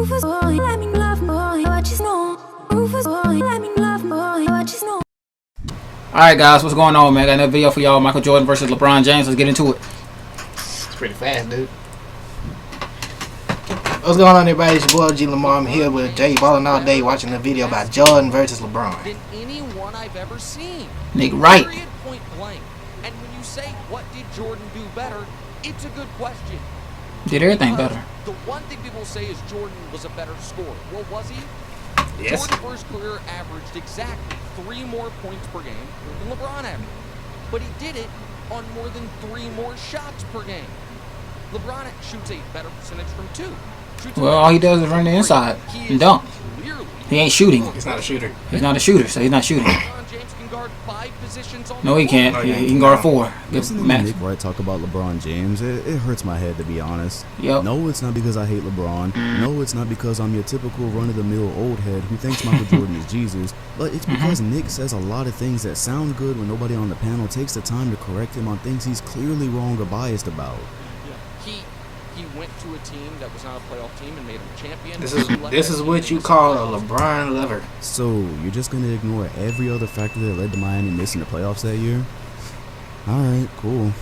Rufus boy, let me love boy, what you know. Rufus boy, let me love boy, what you know. Alright guys, what's going on, man? I got another video for y'all. Michael Jordan versus LeBron James. Let's get into it. It's pretty fast, dude. What's going on, everybody? It's your boy G Lamar. I'm here with Jay, balling all day, watching a video about Jordan versus LeBron. Than anyone I've ever seen. Nick Wright. Period, point blank. And when you say, what did Jordan do better, it's a good question. Did everything better. The one thing people say is Jordan was a better scorer. Well, was he? Yes. Jordan for his career averaged exactly 3 more points per game than LeBron averaged. But he did it on more than 3 more shots per game. LeBron shoots a better percentage from 2. Well, all he does is run the inside and dunk. He ain't shooting. He's not a shooter. He's not a shooter, so he's not shooting. James can guard 5 positions on No, he can't. He can guard 4. Listening to Nick Wright talk about LeBron James, it hurts my head, to be honest. Yep. No, it's not because I hate LeBron. No, it's not because I'm your typical run-of-the-mill old head who thinks Michael Jordan is Jesus. But it's because Nick says a lot of things that sound good when nobody on the panel takes the time to correct him on things he's clearly wrong or biased about. He went to a team that was not a playoff team and made him champion. This is what you call a LeBron lover. So, you're just going to ignore every other factor that led to Miami missing the playoffs that year? Alright, cool.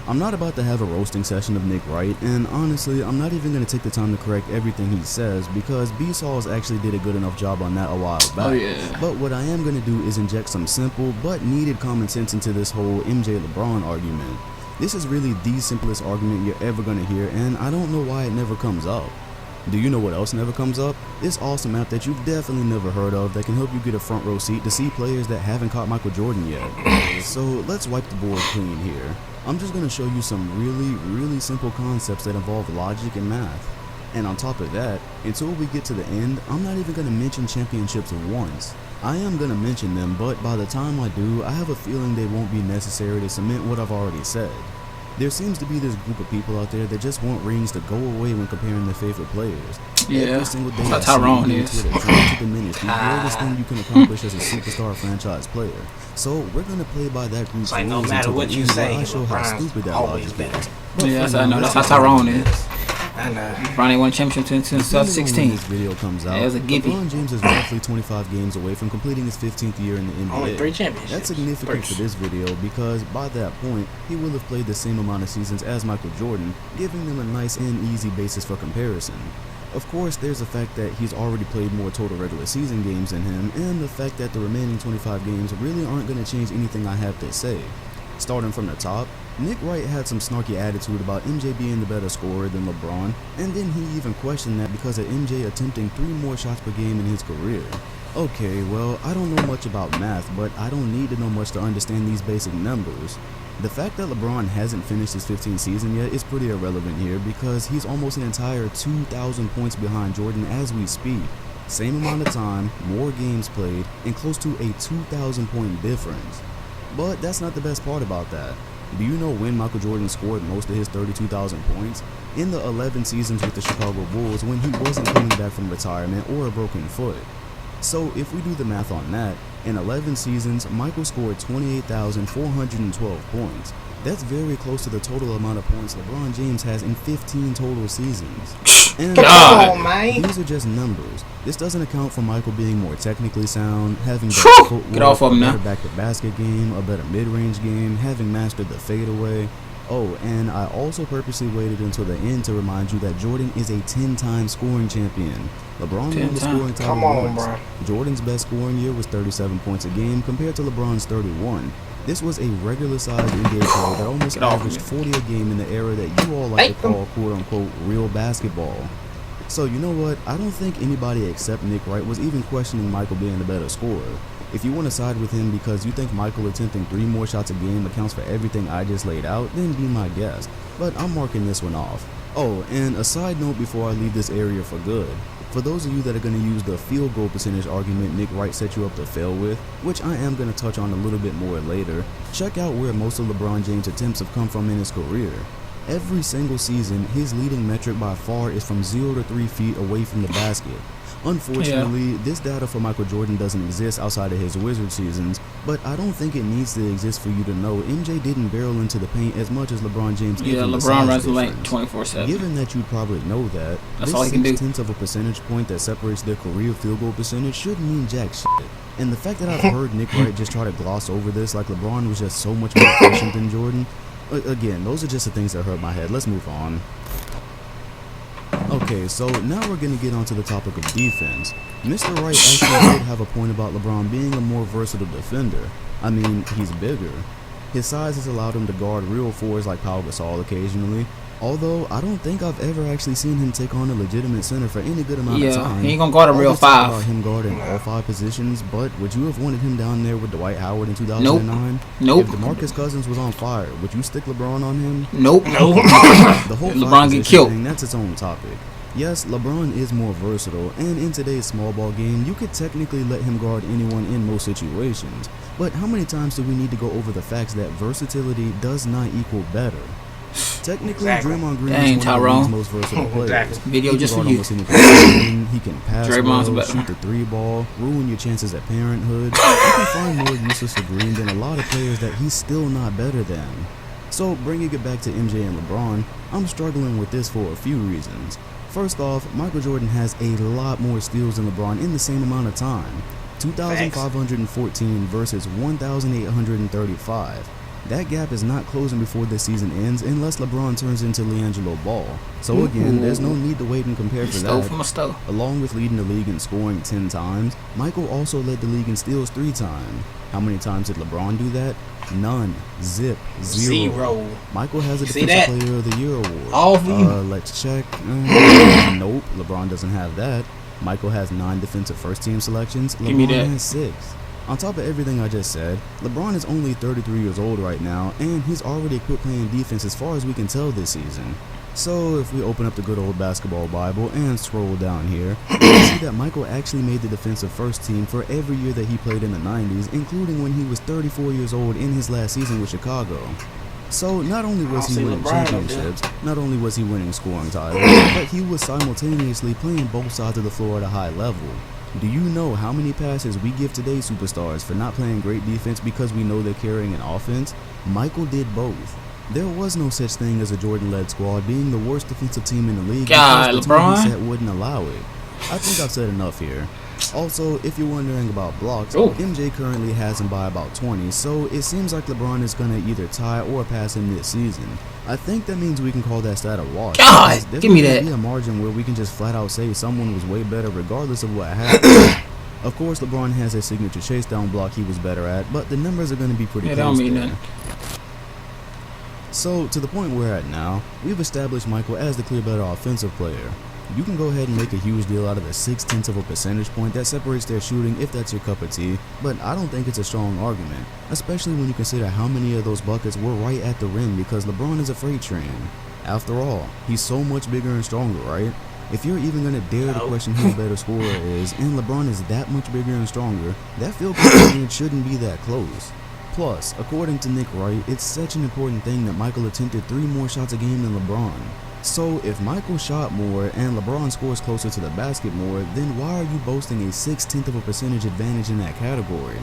I'm not about to have a roasting session of Nick Wright, and honestly, I'm not even going to take the time to correct everything he says, because B-Sauls actually did a good enough job on that a while back. Oh, yeah. But what I am going to do is inject some simple, but needed common sense into this whole MJ-LeBron argument. This is really the simplest argument you're ever going to hear, and I don't know why it never comes up. Do you know what else never comes up? This awesome app that you've definitely never heard of that can help you get a front row seat to see players that haven't caught Michael Jordan yet. So let's wipe the board clean here. I'm just going to show you some really simple concepts that involve logic and math. And on top of that, until we get to the end, I'm not even going to mention championships once. I am going to mention them, but by the time I do, I have a feeling they won't be necessary to cement what I've already said. There seems to be this group of people out there that just want rings to go away when comparing their favorite players. Yeah, every single day that's how Tyrone is. Trying to diminish the greatest thing you can accomplish as a superstar franchise player. So we're going to play by that group's like no rules matter until what the you end say, where I show how stupid that always logic better. is. Yes, I know. That's how Tyrone is. I know. LeBron ain't won a championship since 2016. This video comes out, Yeah, it was a gimme. LeBron James is roughly 25 games away from completing his 15th year in the NBA. Only 3 championships. That's significant for this video because by that point, he will have played the same amount of seasons as Michael Jordan, giving them a nice and easy basis for comparison. Of course, there's the fact that he's already played more total regular season games than him, and the fact that the remaining 25 games really aren't going to change anything I have to say. Starting from the top, Nick Wright had some snarky attitude about MJ being the better scorer than LeBron, and then he even questioned that because of MJ attempting 3 more shots per game in his career. Okay, well, I don't know much about math, but I don't need to know much to understand these basic numbers. The fact that LeBron hasn't finished his 15th season yet is pretty irrelevant here because he's almost an entire 2,000 points behind Jordan as we speak. Same amount of time, more games played, and close to a 2,000 point difference. But that's not the best part about that. Do you know when Michael Jordan scored most of his 32,000 points? In the 11 seasons with the Chicago Bulls when he wasn't coming back from retirement or a broken foot. So if we do the math on that, in 11 seasons, Michael scored 28,412 points. That's very close to the total amount of points LeBron James has in 15 total seasons. And these are just numbers. This doesn't account for Michael being more technically sound, having better footwork, a better back-to-basket game, a better mid-range game, having mastered the fadeaway. Oh, and I also purposely waited until the end to remind you that Jordan is a 10-time scoring champion. LeBron won the scoring title once. Jordan's best scoring year was 37 points a game compared to LeBron's 31. This was a regular-sized NBA player that almost averaged 40 a game in the era that you all like to call quote-unquote real basketball. So you know what, I don't think anybody except Nick Wright was even questioning Michael being the better scorer. If you want to side with him because you think Michael attempting 3 more shots a game accounts for everything I just laid out, then be my guest. But I'm marking this one off. Oh, and a side note before I leave this area for good. For those of you that are going to use the field goal percentage argument Nick Wright set you up to fail with, which I am going to touch on a little bit more later, check out where most of LeBron James' attempts have come from in his career. Every single season, his leading metric by far is from 0 to 3 feet away from the basket. Unfortunately, this data for Michael Jordan doesn't exist outside of his Wizards seasons, But I don't think it needs to exist for you to know MJ didn't barrel into the paint as much as LeBron James did. Yeah, LeBron runs the lane 24/7. Given that you'd probably know that, That's this all he can do. 6/10 of a percentage point that separates their career field goal percentage shouldn't mean jack shit. And the fact that I've heard Nick Wright just try to gloss over this like LeBron was just so much more efficient than Jordan, again, those are just the things that hurt my head. Let's move on. Okay, so now we're going to get onto the topic of defense. Mr. Wright actually did have a point about LeBron being a more versatile defender. I mean, he's bigger. His size has allowed him to guard real fours like Pau Gasol occasionally, although I don't think I've ever actually seen him take on a legitimate center for any good amount of time. Yeah, he ain't gonna guard a real All this talk five. about him guarding all 5 positions, but would you have wanted him down there with Dwight Howard in 2009? Nope. If DeMarcus Cousins was on fire, would you stick LeBron on him? Nope. The whole LeBron get killed. thing, that's its own topic. Yes, LeBron is more versatile, and in today's small ball game, you could technically let him guard anyone in most situations. But how many times do we need to go over the facts that versatility does not equal better? Technically, Draymond Green Dang, is one of the Tyrone. league's most versatile players. Video He just can for guard you. almost any position. He can pass Draymond's well, better. shoot the 3 ball, ruin your chances at parenthood. You can find more uses for Green than a lot of players that he's still not better than. So, bringing it back to MJ and LeBron, I'm struggling with this for a few reasons. First off, Michael Jordan has a lot more steals than LeBron in the same amount of time. 2,514 versus 1,835. That gap is not closing before this season ends unless LeBron turns into LiAngelo Ball. So again, there's no need to wait and compare for Stole that. from a stove. Along with leading the league in scoring 10 times, Michael also led the league in steals 3 times. How many times did LeBron do that? None. Zip. Zero. Michael has a Defensive Player of the Year award. All for you. Let's check. Nope, LeBron doesn't have that. Michael has 9 defensive first-team selections. Give me LeBron that. has 6. On top of everything I just said, LeBron is only 33 years old right now, and he's already quit playing defense as far as we can tell this season. So if we open up the good old basketball Bible and scroll down here, we can see that Michael actually made the defensive first team for every year that he played in the 90s, including when he was 34 years old in his last season with Chicago. So not only was he winning championships, not only was he winning scoring titles, but he was simultaneously playing both sides of the floor at a high level. Do you know how many passes we give today's superstars for not playing great defense because we know they're carrying an offense? Michael did both. There was no such thing as a Jordan-led squad being the worst defensive team in the league God, because the LeBron. team he set wouldn't allow it. I think I've said enough here. Also, if you're wondering about blocks, Oh. MJ currently has him by about 20, so it seems like LeBron is going to either tie or pass him this season. I think that means we can call that stat a wash. God, There's give me gonna that. be a margin where we can just flat out say someone was way better regardless of what happened. Of course, LeBron has a signature chase down block he was better at, but the numbers are going to be pretty Yeah, that close don't mean there. nothing. So, to the point we're at now, we've established Michael as the clear better offensive player. You can go ahead and make a huge deal out of the 6/10 of a percentage point that separates their shooting if that's your cup of tea, but I don't think it's a strong argument, especially when you consider how many of those buckets were right at the rim because LeBron is a freight train. After all, he's so much bigger and stronger, right? If you're even going to dare to question who the better scorer is, and LeBron is that much bigger and stronger, that field goal percentage shouldn't be that close. Plus, according to Nick Wright, it's such an important thing that Michael attempted 3 more shots a game than LeBron. So, if Michael shot more and LeBron scores closer to the basket more, then why are you boasting a 6/10 of a percentage advantage in that category?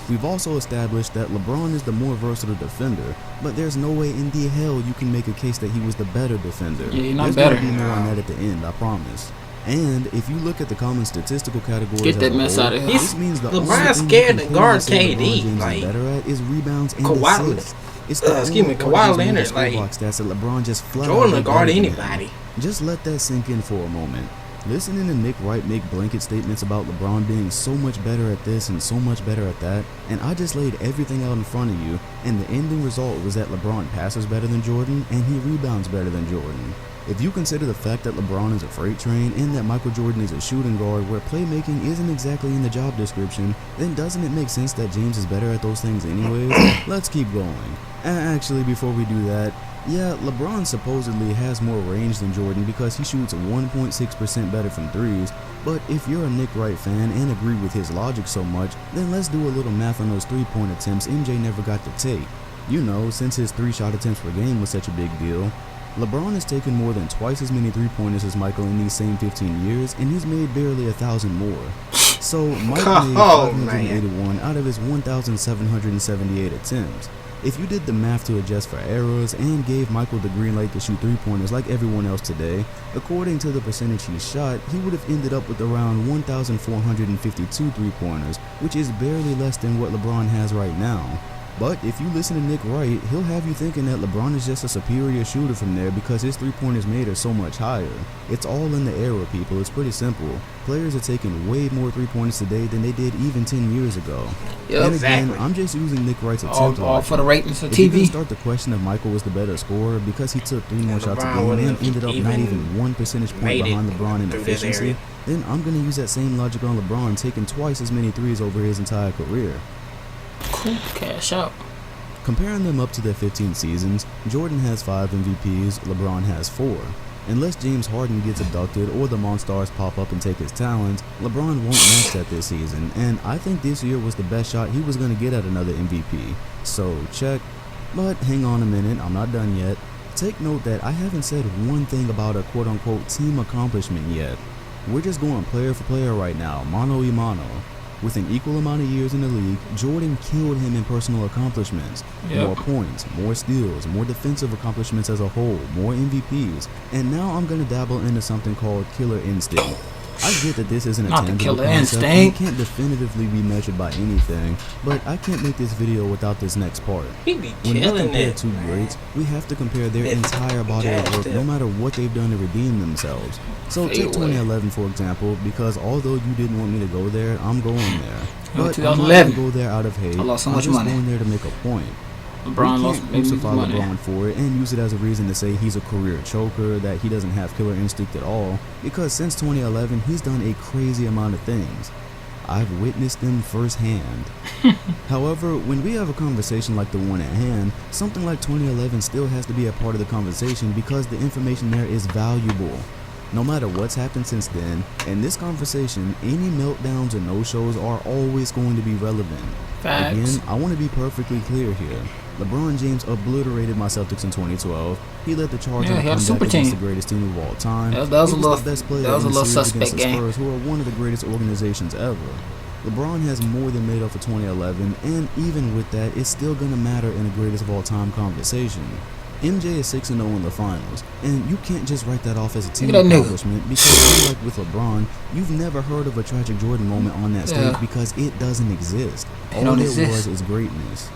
We've also established that LeBron is the more versatile defender, but there's no way in the hell you can make a case that he was the better defender. Yeah, he's not There's better. gonna be more on that at the end, I promise. And if you look at the common statistical categories, Get that as a mess whole, out of here. this means the LeBron's only thing scared you to can guard say LeBron KD, James like, is better at is rebounds and Kawhi- assists. It's the excuse me, only part Kawhi of these Leonard, major like, scorebox stats that LeBron just flat out Jordan did will guard better than him. anybody. Just let that sink in for a moment. Listening to Nick Wright make blanket statements about LeBron being so much better at this and so much better at that, and I just laid everything out in front of you, and the ending result was that LeBron passes better than Jordan and he rebounds better than Jordan. If you consider the fact that LeBron is a freight train and that Michael Jordan is a shooting guard where playmaking isn't exactly in the job description, then doesn't it make sense that James is better at those things anyways? Let's keep going. Actually, before we do that, yeah, LeBron supposedly has more range than Jordan because he shoots 1.6% better from threes, but if you're a Nick Wright fan and agree with his logic so much, then let's do a little math on those 3-point attempts MJ never got to take. You know, since his 3-shot attempts per game was such a big deal. LeBron has taken more than twice as many 3-pointers as Michael in these same 15 years, and he's made barely 1,000 more. So Mike made Oh, man. 581 out of his 1,778 attempts. If you did the math to adjust for errors and gave Michael the green light to shoot three-pointers like everyone else today, according to the percentage he shot, he would have ended up with around 1,452 three-pointers, which is barely less than what LeBron has right now. But if you listen to Nick Wright, he'll have you thinking that LeBron is just a superior shooter from there because his three-pointers made are so much higher. It's all in the era, people. It's pretty simple. Players are taking way more three-pointers today than they did even 10 years ago. Yep. And Exactly. again, I'm just using Nick Wright's attempt All for the ratings of If you TV. can start the question if Michael was the better scorer because he took 3 more And shots a LeBron game and wouldn't ended up not even even 1 percentage point made it behind LeBron in through this efficiency, area. then I'm going to use that same logic on LeBron taking twice as many threes over his entire career. Cool. Cash out. Comparing them up to their 15 seasons, Jordan has 5 MVPs, LeBron has 4. Unless James Harden gets abducted or the Monstars pop up and take his talent, LeBron won't match that this season, and I think this year was the best shot he was going to get at another MVP. So, check. But hang on a minute, I'm not done yet. Take note that I haven't said one thing about a quote-unquote team accomplishment yet. We're just going player for player right now, mano y mano. With an equal amount of years in the league, Jordan killed him in personal accomplishments. Yep. More points, more steals, more defensive accomplishments as a whole, more MVPs, and now I'm going to dabble into something called killer instinct. I get that this isn't a Not the tangible killer concept and instinct. it can't definitively be measured by anything, but I can't make this video without this next part. He be When we killing compare it. two greats, we have to compare their It's entire body of work, jacked no up. matter what they've done to redeem themselves. So Fade take away. 2011 for example, because although you didn't want me to go there, I'm going there. No, But I'm not 2011. going to go there out of hate. I lost so I'm much just money. going there to make a point. LeBron We lost can't maybe crucify money. LeBron for it and use it as a reason to say he's a career choker, that he doesn't have killer instinct at all, because since 2011 he's done a crazy amount of things. I've witnessed them firsthand. However, when we have a conversation like the one at hand, something like 2011 still has to be a part of the conversation because the information there is valuable. No matter what's happened since then, in this conversation, any meltdowns or no-shows are always going to be relevant. Facts. Again, I want to be perfectly clear here. LeBron James obliterated my Celtics in 2012. He led the charge Yeah, on a he had a comeback super against team. the greatest team of all time. That was He a little- the best player that was a in the little series suspect against the game. Spurs, who are one of the greatest organizations ever. LeBron has more than made up for 2011, and even with that, it's still gonna matter in a greatest of all time conversation. MJ is 6-0 in the finals, and you can't just write that off as a team Look at that nigga. accomplishment because, like with LeBron, you've never heard of a tragic Jordan moment on that stage Yeah. because it doesn't exist. It don't All it exist. was is greatness.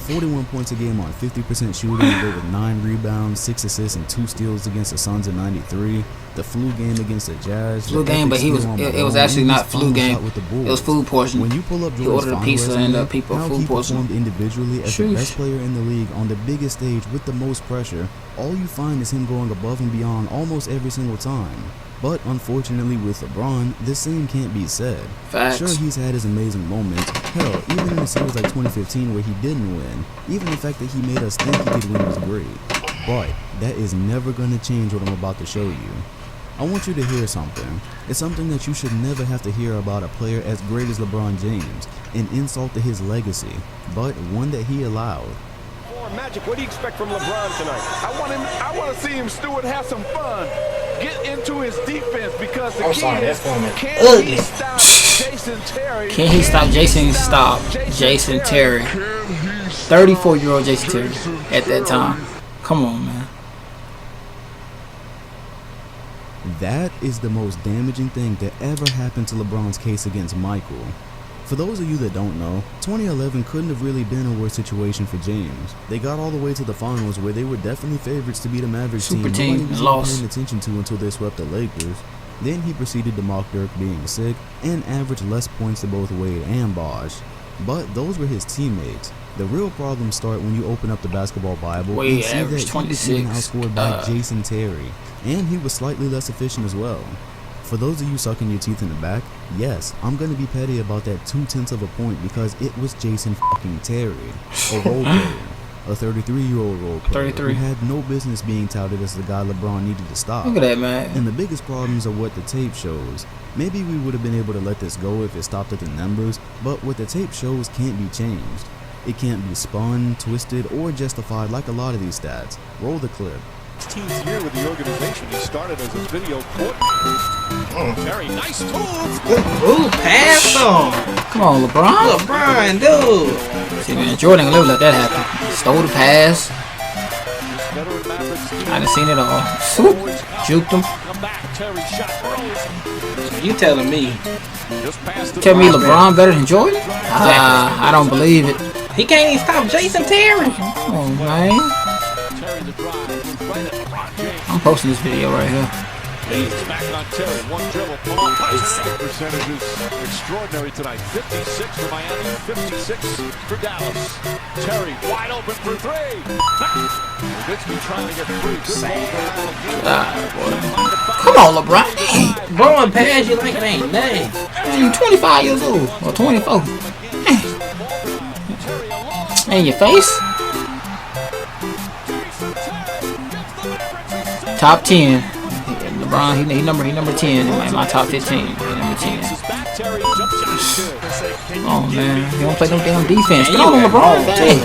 41 points a game on 50% shooting, go with 9 rebounds, 6 assists, and 2 steals against the Suns in '93. The flu game against the Jazz. Flu the game, epic but he was. steal on It was Malone, actually and not his flu final game. shot with the It was Bulls. food portion. When you pull up He Jordan's ordered a final pizza resume, and the people how food he poisoning. performed individually as the Sheesh. best player in the league on the biggest stage with the most pressure, all you find is him going above and beyond almost every single time. But unfortunately with LeBron, the same can't be said. Facts. Sure, he's had his amazing moments. Hell, even in a series like 2015 where he didn't win, even the fact that he made us think he could win was great. But that is never going to change what I'm about to show you. I want you to hear something. It's something that you should never have to hear about a player as great as LeBron James, an insult to his legacy, but one that he allowed. Magic, what do you expect from LeBron tonight? I want to see him, Stewart, have some fun. Get into his defense because the I'm key sorry, is, that's woman can ugly. he stop Jason Terry? Can he stop Jason Terry? 34-year-old Jason Terry at that time. Come on, man. That is the most damaging thing that ever happened to LeBron's case against Michael. For those of you that don't know, 2011 couldn't have really been a worse situation for James. They got all the way to the finals where they were definitely favorites to be the Mavericks Super team team, nobody was lost. even paying attention to until they swept the Lakers. Then he proceeded to mock Dirk being sick and averaged less points to both Wade and Bosh. But those were his teammates. The real problems start when you open up the basketball Bible Wade and see that averaged he was even 26. outscored by Jason Terry, and he was slightly less efficient as well. For those of you sucking your teeth in the back, yes, I'm gonna be petty about that 0.2 of a point because it was Jason fucking Terry, a role player, a 33-year-old role player 33. who had no business being touted as the guy LeBron needed to stop. Look at that, man. And the biggest problems are what the tape shows. Maybe we would have been able to let this go if it stopped at the numbers, but what the tape shows can't be changed. It can't be spun, twisted, or justified like a lot of these stats. Roll the clip. 16th year with the organization. He started as a video coordinator. Terry, nice move. Ooh, pass on. Come on, LeBron. LeBron, dude. See, man, Jordan never let that happen. Stole the pass. I done seen it all. Swoop. Juked him. You telling me? Tell me LeBron better than Jordan? I don't believe it. He can't even stop Jason Terry. Come on, man. I'm posting this video right here. Back on Terry, one dribble. Percentage is extraordinary tonight. 56 for Miami, 56 for Dallas. Terry wide open for three. Nowitzki trying to get free. Come on, LeBron. Dang. Blowing past you like it ain't nothing. Man, you 25 years old or 24. In your face. Top 10. LeBron, he number 10 in my top 15. He number 10. Oh man, he don't play no damn defense. Come on, LeBron. Hey.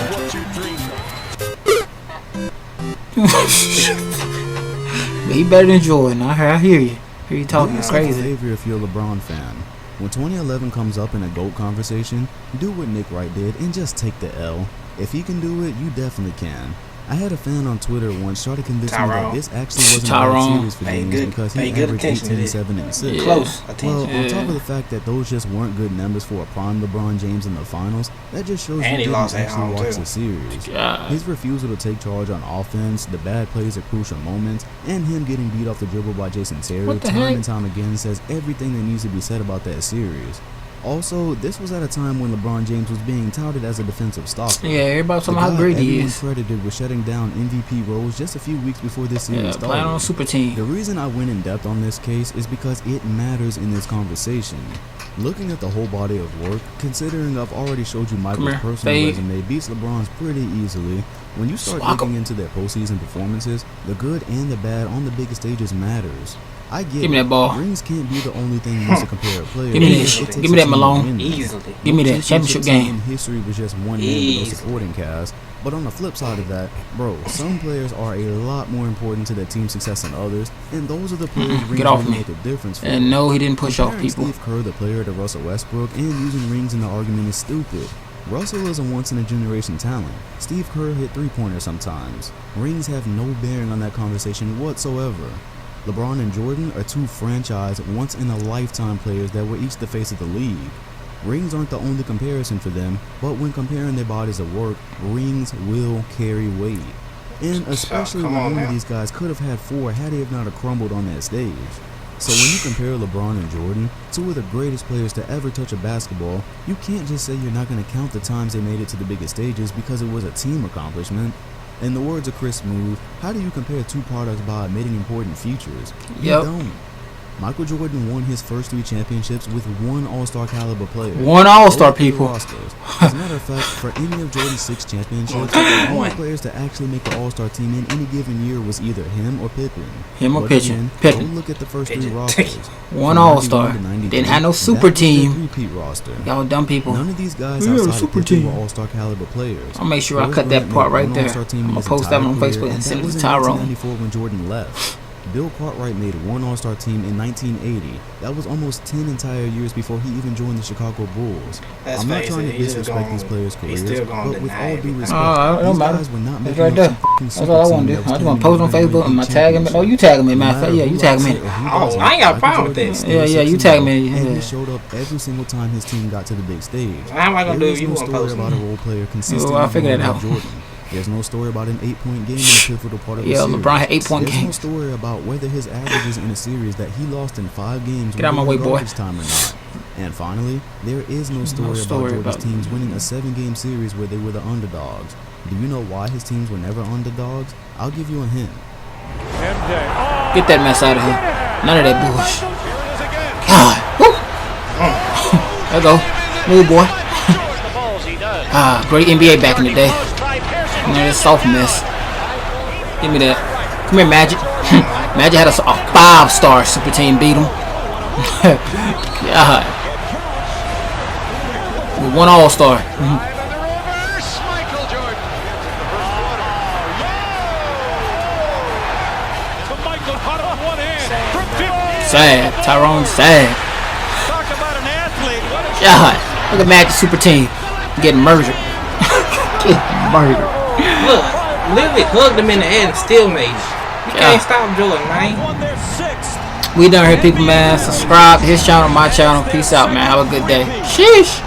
But he better than Jordan. I hear you. Hear you talking crazy. Favor if you're a LeBron fan. When 2011 comes up in a GOAT conversation, do what Nick Wright did and just take the L. If he can do it, you definitely can. I had a fan on Twitter once try to convince me that this actually wasn't a bad series for James because he averaged 18, 7, and 6. Close. Well, on top of the fact that those just weren't good numbers for a prime LeBron James in the finals, that just shows you didn't actually watch the series. His refusal to take charge on offense, the bad plays at crucial moments, and him getting beat off the dribble by Jason Terry time and time again says everything that needs to be said about that series. Also, this was at a time when LeBron James was being touted as a defensive stopper. Yeah, everybody talking about how great he is. Credited with shutting down MVP roles just a few weeks before this series started. Playing on a super team. The reason I went in depth on this case is because it matters in this conversation. Looking at the whole body of work, considering I've already showed you Michael's personal resume beats LeBron's pretty easily. When you start digging into their postseason performances, the good and the bad on the biggest stages matters. I get Give me that ball. Rings can't be the only thing used to compare a player. Give me this. Give me that Malone. Easily. Give me that championship game. History was just one man with no supporting cast. But on the flip side of that, bro, some players are a lot more important to their team success than others, and those are the players Rings really make a difference for. And no, he didn't push off people. Steve Kerr, the player, to Russell Westbrook, and using Rings in the argument is stupid. Russell is a once-in-a-generation talent. Steve Kerr hit three-pointers sometimes. Rings have no bearing on that conversation whatsoever. LeBron and Jordan are two franchise, once-in-a-lifetime players that were each the face of the league. Rings aren't the only comparison for them, but when comparing their bodies of work, rings will carry weight. And especially when one of these guys could have had 4 had he not have crumbled on that stage. So when you compare LeBron and Jordan, two of the greatest players to ever touch a basketball, you can't just say you're not going to count the times they made it to the biggest stages because it was a team accomplishment. In the words of Chris Smooth, how do you compare two products by omitting important features? You don't. Michael Jordan won his first 3 championships with one All-Star caliber player. One All-Star, people. As a matter of fact, for any of Jordan's 6 championships, the only players to actually make the All-Star team in any given year was either him or Pippen. Pippen. Go look at the first 3 rosters. One All-Star. Didn't have no super team. Y'all dumb people. None of these guys outside of Pippen were All-Star caliber players. I'll make sure I cut that part right there. I'm gonna post that on Facebook and send it to Tyrone. 1994 when Jordan left. Bill Cartwright made one All-Star team in 1980. That was almost 10 entire years before he even joined the Chicago Bulls. I'm not trying to disrespect these players' careers, but with all due respect, these guys were not making That's all I want to do. I just want to post on Facebook and tag him. Oh, you tagging me, matter of fact. Yeah, you tagging me. Oh, I ain't got a problem with this. Yeah, you tagging me. And he showed up every single time his team got to the big stage. How am I going to do if you want to post about a role player consistently Jordan. There's no story about an 8-point game in a pivotal part of the series. LeBron had 8-point games. There's no story about whether his averages in a series that he lost in 5 games Get out my way, boy. Time or not. And finally, there is no story about Jordan's teams winning a 7-game series where they were the underdogs. Do you know why his teams were never underdogs? I'll give you a hint. Get that mess out of here. None of that bullshit. God. There you go. Move, boy. Great NBA back in the day. Man, it's soft mess. Give me that. Come here, Magic. Magic had a 5-star super team beat him. God. With one All-Star. Sad. Tyrone sad. Talk about an athlete. What a God. Look at Magic Super Team. Getting murdered. Getting murdered. Look, literally hugged him in the air and still made it. You can't stop Jordan, man. won their sixth. We done here, people, man. Subscribe to his channel, my channel. Peace out, man. Have a good day. Sheesh.